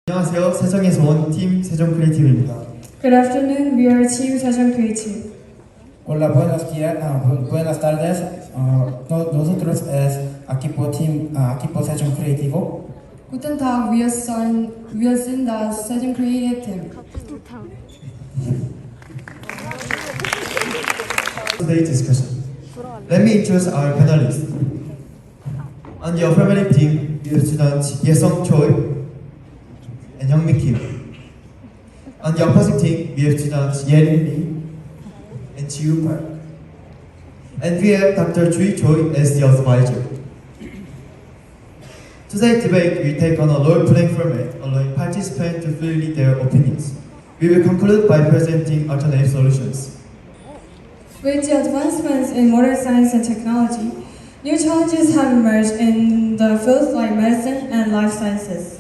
안녕하세요. 세종에서 온 팀 세종 크리에이티브입니다. Good afternoon, we are Team Sejong Creative. Hola, buenas tardes. Nosotros es equipo Sejong Creativo. Guten Tag, wir sind das Sejong Creative Team. Today's discussion. Let me introduce our panelists. On the affirmative team, we have students Yesung Choi and Youngmi Kim. On the opposite team, we have students Yerin Lee and Chiu Park. And we have Dr. Chui Choi as the advisor. Today's debate will take on a role-playing format, allowing participants to freely their opinions. We will conclude by presenting alternative solutions. With the advancements in modern science and technology, new challenges have emerged in the fields like medicine and life sciences.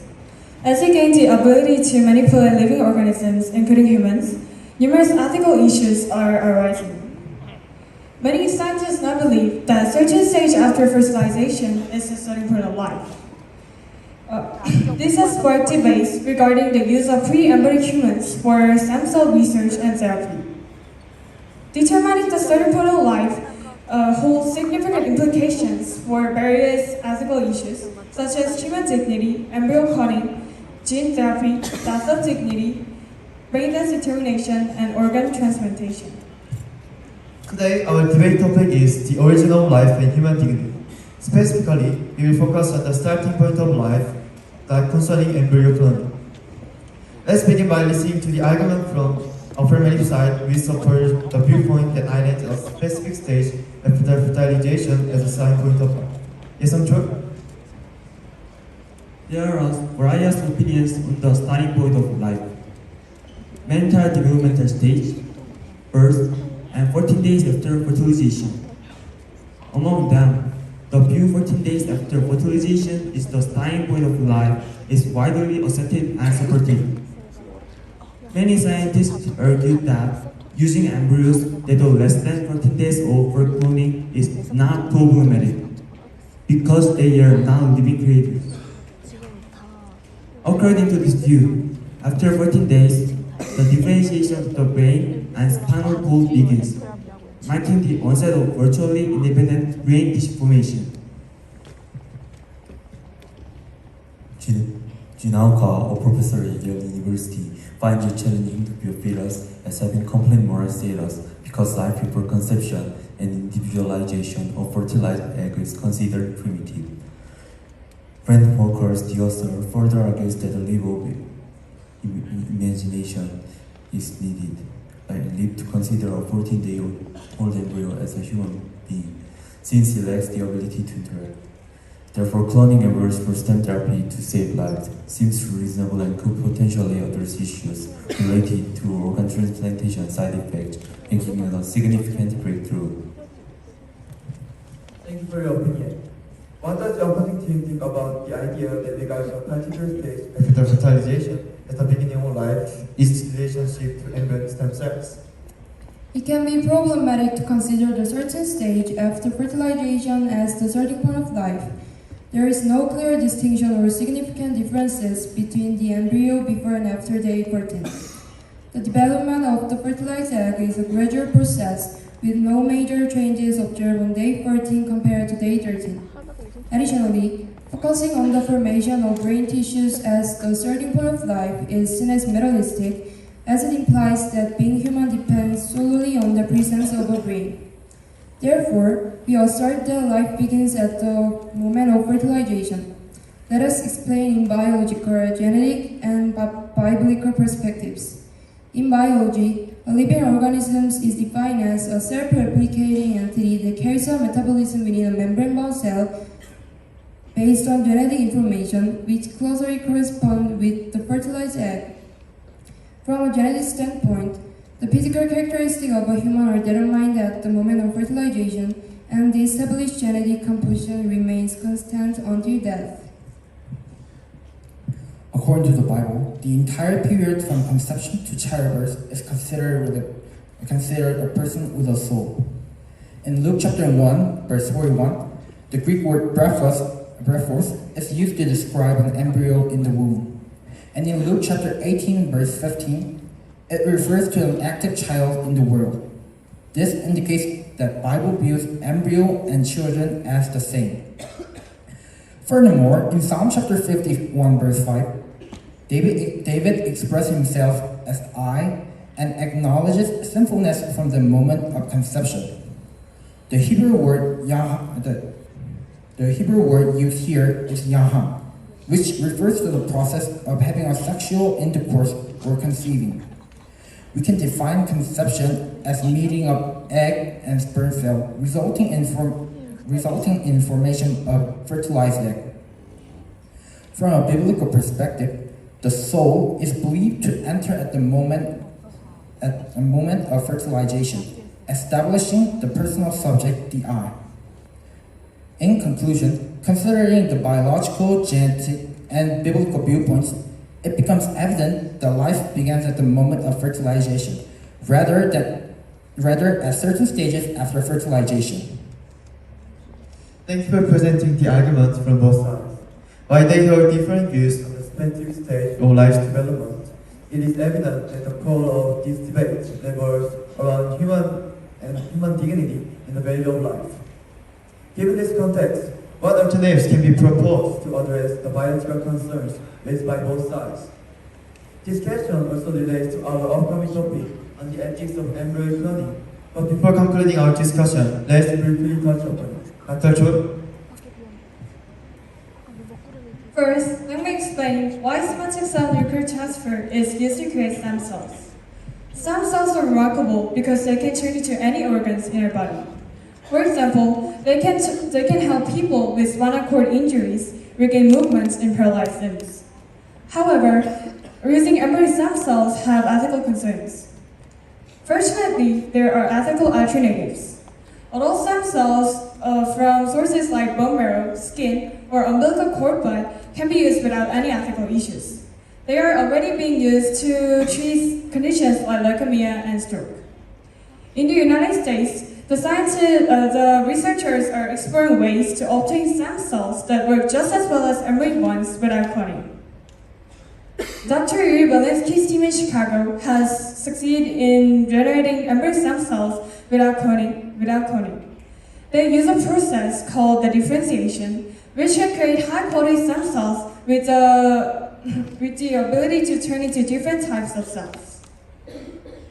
As we gain the ability to manipulate living organisms, including humans, numerous ethical issues are arising. Many scientists now believe that a certain stage after fertilization is the starting point of life. This has sparked debates regarding the use of pre-embryonic humans for stem cell research and therapy. Determining the starting point of life holds significant implications for various ethical issues, such as human dignity, embryo cloning, gene therapy, death of dignity, brain-death determination, and organ transplantation. Today, our debate topic is the origin of life and human dignity. Specifically, we will focus on the starting point of life, that concerning embryo cloning. Let's begin by listening to the argument from affirmative side, which supports the viewpoint that identifies a specific stage after fertilization as a starting point of life. Yesung Choi? There are various opinions on the starting point of life. Mental developmental stage, birth, and 14 days after fertilization. Among them, the view 14 days after fertilization is the starting point of life is widely accepted and supported. Many scientists argue that using embryos that are less than 14 days old for cloning is not problematic because they are non-living creatures. According to this view, after 14 days, the differentiation of the brain and spinal cord begins, marking the onset of virtually independent brain tissue formation. Junauka, a professor at Yale University, finds it challenging to view fetus as having complete moral status because life before conception and individualization of fertilized egg is considered primitive. Brent Walker's the author further argues that a level of imagination is needed, to consider a 14-day-old embryo as a human being, since it lacks the ability to interact. Therefore, cloning embryos for stem therapy to save lives seems reasonable and could potentially address issues related to organ transplantation side effects, making it a significant breakthrough. Thank you for your opinion. What does the opposing team think about the idea that regards a particular stage after fertilization at the beginning of life is its relationship to embryonic stem cells? It can be problematic to consider the certain stage after fertilization as the starting point of life. There is no clear distinction or significant differences between the embryo before and after day 14. The development of the fertilized egg is a gradual process with no major changes observed on day 14 compared to day 13. Additionally, focusing on the formation of brain tissues as the starting point of life is seen as materialistic, as it implies that being human depends solely on the presence of a brain. Therefore, we assert that life begins at the moment of fertilization. Let us explain in biological, genetic, and biblical perspectives. In biology, a living organism is defined as a self-replicating entity that carries out metabolism within a membrane-bound cell based on genetic information which closely correspond with the fertilized egg. From a genetic standpoint, the physical characteristics of a human are determined at the moment of fertilization, and the established genetic composition remains constant until death. According to the Bible, the entire period from conception to childbirth is considered a person with a soul. In Luke chapter 1, verse 41, the Greek word brephos is used to describe an embryo in the womb. And in Luke chapter 18, verse 15, it refers to an active child in the world. This indicates that Bible views embryo and children as the same. Furthermore, in Psalm chapter 51, verse 5, David expresses himself as I and acknowledges sinfulness from the moment of conception. The Hebrew word used here is yaham, which refers to the process of having a sexual intercourse or conceiving. We can define conception as meeting of egg and sperm cell, resulting in formation of fertilized egg. From a biblical perspective, the soul is believed to enter at a moment of fertilization, establishing the personal subject, the I. In conclusion, considering the biological, genetic, and biblical viewpoints, it becomes evident that life begins at the moment of fertilization, rather at certain stages after fertilization. Thank you for presenting the arguments from both sides. While they hold different views on the specific stage of life's development, it is evident that the core of this debate revolves around human dignity and the value of life. Given this context, what alternatives can be proposed to address the biological concerns raised by both sides? This question also relates to our upcoming topic on the ethics of embryo cloning. But before concluding our discussion, let's briefly touch upon it. Dr. Choi? First, let me explain why somatic cell nuclear transfer is used to create stem cells. Stem cells are remarkable because they can turn into any organs in our body. For example, they can help people with spinal cord injuries regain movements in paralyzed limbs. However, using embryo stem cells have ethical concerns. Fortunately, there are ethical alternatives. Although stem cells from sources like bone marrow, skin, or umbilical cord blood can be used without any ethical issues. They are already being used to treat conditions like leukemia and stroke. In the United States, the researchers are exploring ways to obtain stem cells that work just as well as embryo ones without cloning. Dr. Yuri Belinsky's team in Chicago has succeeded in generating embryo stem cells without cloning. They use a process called the differentiation, which can create high-quality stem cells with the ability to turn into different types of cells.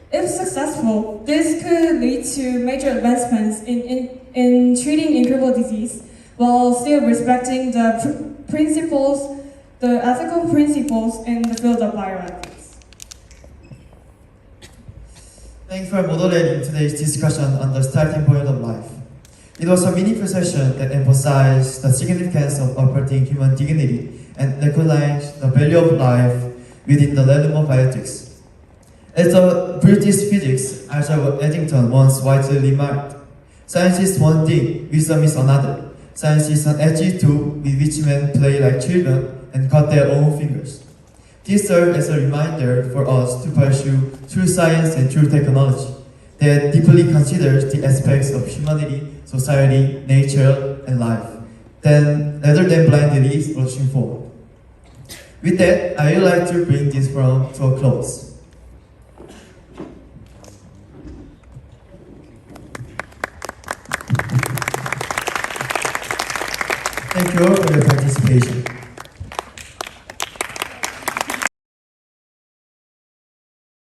If successful, this could lead to major advancements in treating incurable disease while still respecting the ethical principles in the field of bioethics. Thanks for moderating today's discussion on the starting point of life. It was a meaningful session that emphasized the significance of upholding human dignity and recognized the value of life within the realm of bioethics. As the British physicist Isaac Eddington once widely remarked, science is one thing, wisdom is another. Science is an edgy tool with which men play like children and cut their own fingers. This serves as a reminder for us to pursue true science and true technology that deeply considers the aspects of humanity, society, nature, and life, rather than blindly rushing forward. With that, I would like to bring this forum to a close. Thank you all for your participation.